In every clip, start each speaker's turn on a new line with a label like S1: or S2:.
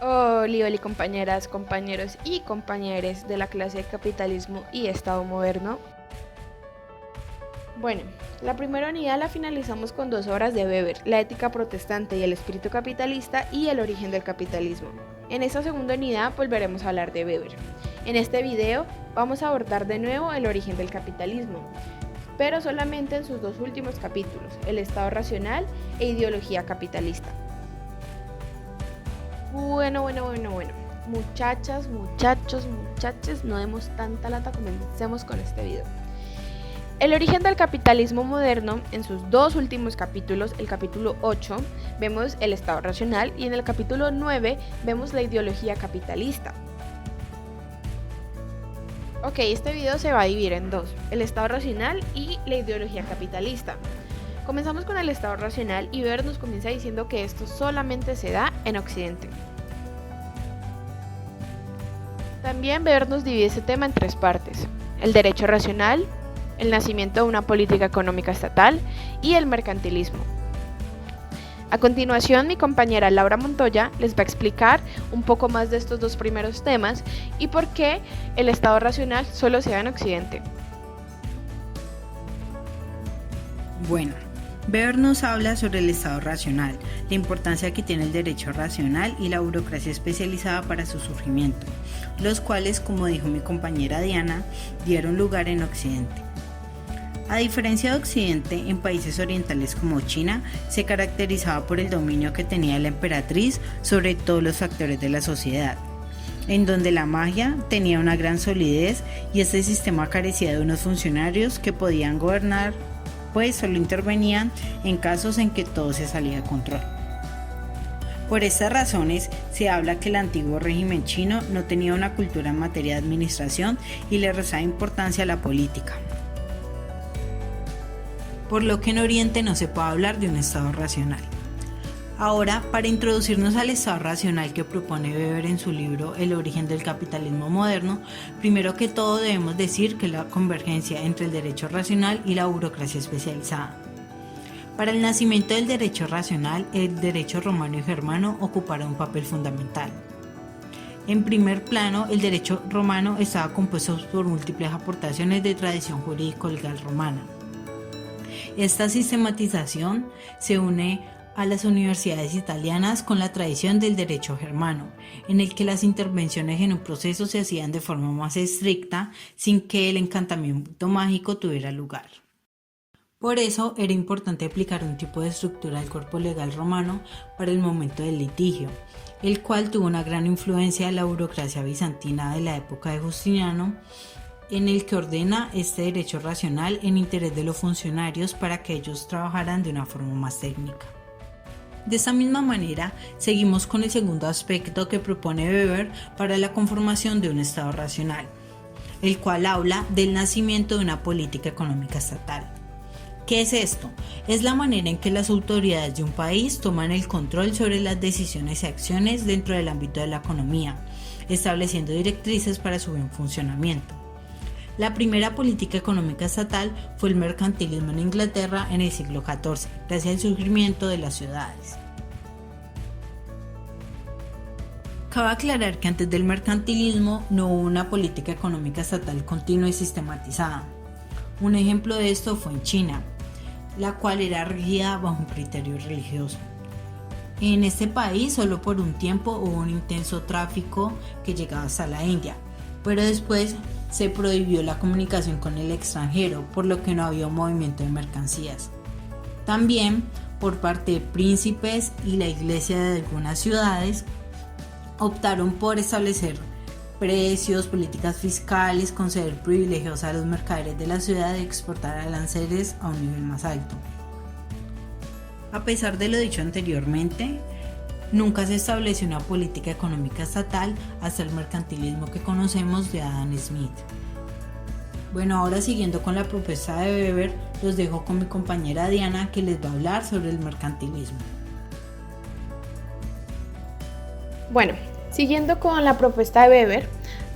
S1: Hola, compañeras, compañeros y compañeres de la clase de Capitalismo y Estado Moderno. Bueno, la primera unidad la finalizamos con 2 horas de Weber, la ética protestante y el espíritu capitalista y el origen del capitalismo. En esta segunda unidad volveremos a hablar de Weber. En este video vamos a abordar de nuevo el origen del capitalismo, pero solamente en sus 2 últimos capítulos, el estado racional e ideología capitalista. Bueno. Muchachas, muchachos, muchaches, no demos tanta lata, comencemos con este video. El origen del capitalismo moderno, en sus 2 últimos capítulos, el capítulo 8, vemos el estado racional y en el capítulo 9 vemos la ideología capitalista. Ok, este video se va a dividir en 2, el estado racional y la ideología capitalista. Comenzamos con el estado racional y Weber nos comienza diciendo que esto solamente se da en Occidente. También Weber nos divide este tema en 3 partes: el derecho racional, el nacimiento de una política económica estatal y el mercantilismo. A continuación, mi compañera Laura Montoya les va a explicar un poco más de estos 2 primeros temas y por qué el estado racional solo se da en Occidente.
S2: Bueno, Weber nos habla sobre el estado racional, la importancia que tiene el derecho racional y la burocracia especializada para su surgimiento, los cuales, como dijo mi compañera Diana, dieron lugar en Occidente. A diferencia de Occidente, en países orientales como China, se caracterizaba por el dominio que tenía la emperatriz sobre todos los factores de la sociedad, en donde la magia tenía una gran solidez y este sistema carecía de unos funcionarios que podían gobernar, pues solo intervenían en casos en que todo se salía de control. Por estas razones, se habla que el antiguo régimen chino no tenía una cultura en materia de administración y le restaba importancia a la política. Por lo que en Oriente no se puede hablar de un estado racional. Ahora, para introducirnos al estado racional que propone Weber en su libro El origen del capitalismo moderno, primero que todo debemos decir que la convergencia entre el derecho racional y la burocracia especializada. Para el nacimiento del derecho racional, el derecho romano y germano ocuparon un papel fundamental. En primer plano, el derecho romano estaba compuesto por múltiples aportaciones de tradición jurídico-legal romana. Esta sistematización se une a las universidades italianas con la tradición del derecho germano, en el que las intervenciones en un proceso se hacían de forma más estricta sin que el encantamiento mágico tuviera lugar. Por eso era importante aplicar un tipo de estructura al cuerpo legal romano para el momento del litigio, el cual tuvo una gran influencia de la burocracia bizantina de la época de Justiniano, en el que ordena este derecho racional en interés de los funcionarios para que ellos trabajaran de una forma más técnica. De esta misma manera, seguimos con el segundo aspecto que propone Weber para la conformación de un estado racional, el cual habla del nacimiento de una política económica estatal. ¿Qué es esto? Es la manera en que las autoridades de un país toman el control sobre las decisiones y acciones dentro del ámbito de la economía, estableciendo directrices para su buen funcionamiento. La primera política económica estatal fue el mercantilismo en Inglaterra en el siglo XIV, gracias al surgimiento de las ciudades. Cabe aclarar que antes del mercantilismo no hubo una política económica estatal continua y sistematizada. Un ejemplo de esto fue en China, la cual era regida bajo un criterio religioso. En este país solo por un tiempo hubo un intenso tráfico que llegaba hasta la India, pero después se prohibió la comunicación con el extranjero, por lo que no había un movimiento de mercancías. También, por parte de príncipes y la iglesia de algunas ciudades, optaron por establecer precios, políticas fiscales, conceder privilegios a los mercaderes de la ciudad y exportar aranceles a un nivel más alto. A pesar de lo dicho anteriormente, nunca se estableció una política económica estatal hasta el mercantilismo que conocemos de Adam Smith. Bueno, ahora siguiendo con la propuesta de Weber, los dejo con mi compañera Diana, que les va a hablar sobre el mercantilismo.
S1: Bueno, siguiendo con la propuesta de Weber,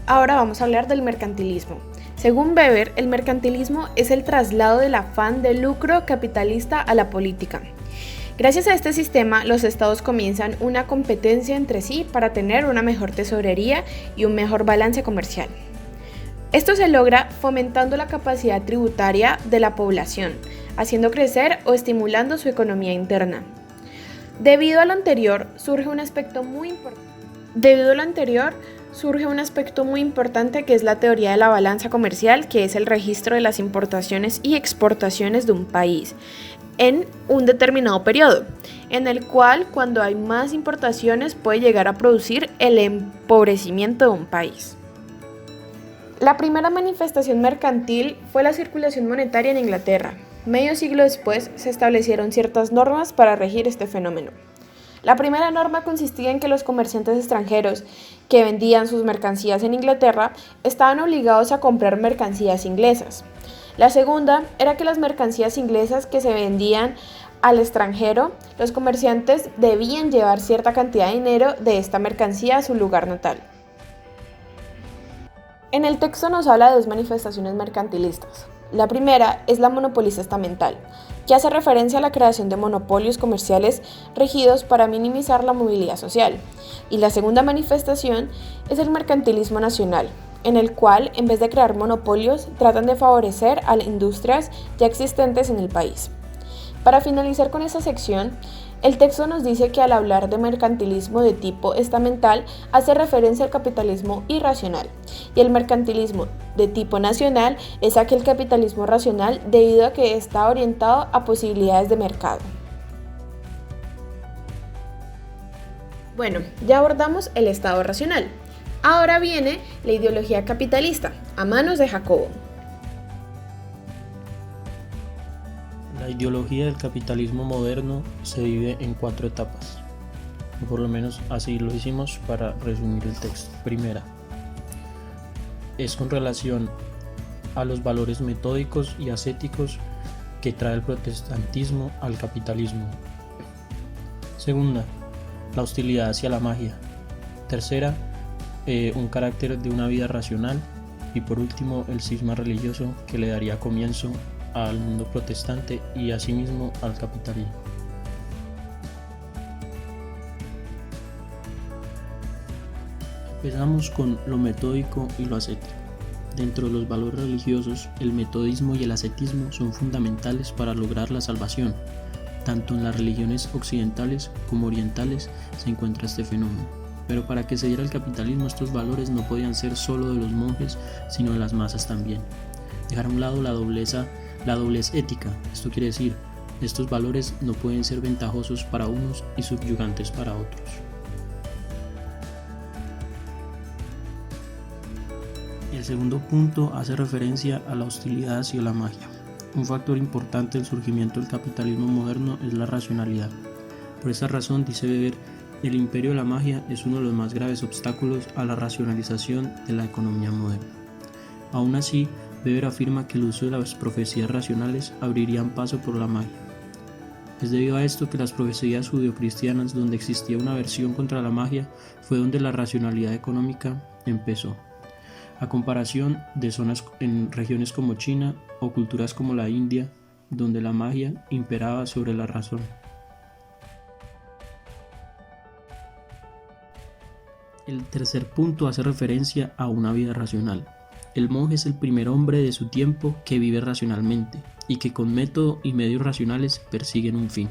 S1: ahora vamos a hablar del mercantilismo. Según Weber, el mercantilismo es el traslado del afán de lucro capitalista a la política. Gracias a este sistema, los estados comienzan una competencia entre sí para tener una mejor tesorería y un mejor balance comercial. Esto se logra fomentando la capacidad tributaria de la población, haciendo crecer o estimulando su economía interna. Debido a lo anterior, surge un aspecto muy importante que es la teoría de la balanza comercial, que es el registro de las importaciones y exportaciones de un país en un determinado periodo, en el cual cuando hay más importaciones puede llegar a producir el empobrecimiento de un país. La primera manifestación mercantil fue la circulación monetaria en Inglaterra. Medio siglo después se establecieron ciertas normas para regir este fenómeno. La primera norma consistía en que los comerciantes extranjeros que vendían sus mercancías en Inglaterra estaban obligados a comprar mercancías inglesas. La segunda era que las mercancías inglesas que se vendían al extranjero, los comerciantes debían llevar cierta cantidad de dinero de esta mercancía a su lugar natal. En el texto nos habla de dos manifestaciones mercantilistas. La primera es la monopolista estamental, que hace referencia a la creación de monopolios comerciales regidos para minimizar la movilidad social. Y la segunda manifestación es el mercantilismo nacional, en el cual, en vez de crear monopolios, tratan de favorecer a las industrias ya existentes en el país. Para finalizar con esta sección, el texto nos dice que al hablar de mercantilismo de tipo estamental hace referencia al capitalismo irracional, y el mercantilismo de tipo nacional es aquel capitalismo racional debido a que está orientado a posibilidades de mercado. Bueno, ya abordamos el Estado racional. Ahora viene la ideología capitalista, a manos de Jacobo.
S3: La ideología del capitalismo moderno se divide en 4 etapas, o por lo menos así lo hicimos para resumir el texto. Primera, es con relación a los valores metódicos y ascéticos que trae el protestantismo al capitalismo. Segunda, la hostilidad hacia la magia. Tercera, un carácter de una vida racional. Y por último, el cisma religioso que le daría comienzo al mundo protestante y asimismo al capitalismo. Empezamos con lo metódico y lo ascético. Dentro de los valores religiosos, el metodismo y el ascetismo son fundamentales para lograr la salvación. Tanto en las religiones occidentales como orientales se encuentra este fenómeno. Pero para que se diera el capitalismo, estos valores no podían ser solo de los monjes, sino de las masas también. Dejar a un lado la doblez ética. Esto quiere decir, estos valores no pueden ser ventajosos para unos y subyugantes para otros. El segundo punto hace referencia a la hostilidad hacia la magia. Un factor importante del surgimiento del capitalismo moderno es la racionalidad. Por esta razón, dice Weber, el imperio de la magia es uno de los más graves obstáculos a la racionalización de la economía moderna. Aún así, Weber afirma que el uso de las profecías racionales abrirían paso por la magia. Es debido a esto que las profecías judeocristianas, donde existía una aversión contra la magia, fue donde la racionalidad económica empezó. A comparación de zonas en regiones como China o culturas como la India, donde la magia imperaba sobre la razón. El tercer punto hace referencia a una vida racional. El monje es el primer hombre de su tiempo que vive racionalmente y que con método y medios racionales persiguen un fin.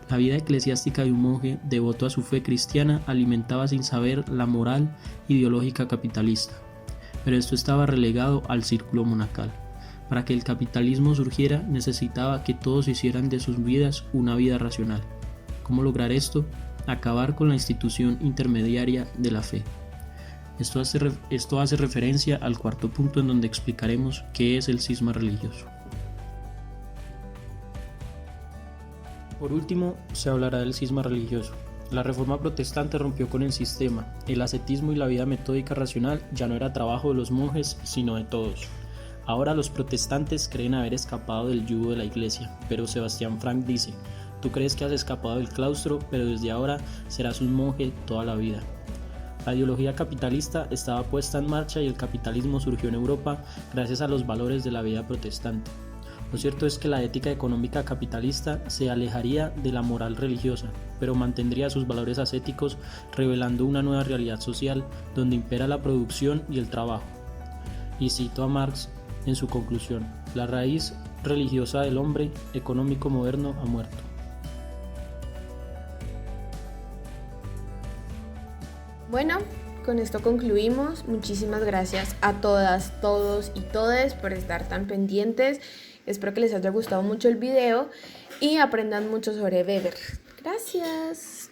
S3: La vida eclesiástica de un monje devoto a su fe cristiana alimentaba sin saber la moral ideológica capitalista, pero esto estaba relegado al círculo monacal. Para que el capitalismo surgiera necesitaba que todos hicieran de sus vidas una vida racional. ¿Cómo lograr esto? Acabar con la institución intermediaria de la fe. Esto hace referencia al cuarto punto en donde explicaremos qué es el cisma religioso. Por último, se hablará del cisma religioso. La Reforma Protestante rompió con el sistema. El ascetismo y la vida metódica racional ya no era trabajo de los monjes, sino de todos. Ahora los protestantes creen haber escapado del yugo de la Iglesia, pero Sebastián Frank dice: tú crees que has escapado del claustro, pero desde ahora serás un monje toda la vida. La ideología capitalista estaba puesta en marcha y el capitalismo surgió en Europa gracias a los valores de la vida protestante. Lo cierto es que la ética económica capitalista se alejaría de la moral religiosa, pero mantendría sus valores ascéticos, revelando una nueva realidad social donde impera la producción y el trabajo. Y cito a Marx en su conclusión: la raíz religiosa del hombre económico moderno ha muerto.
S1: Bueno, con esto concluimos. Muchísimas gracias a todas, todos y todes por estar tan pendientes. Espero que les haya gustado mucho el video y aprendan mucho sobre Weber. Gracias.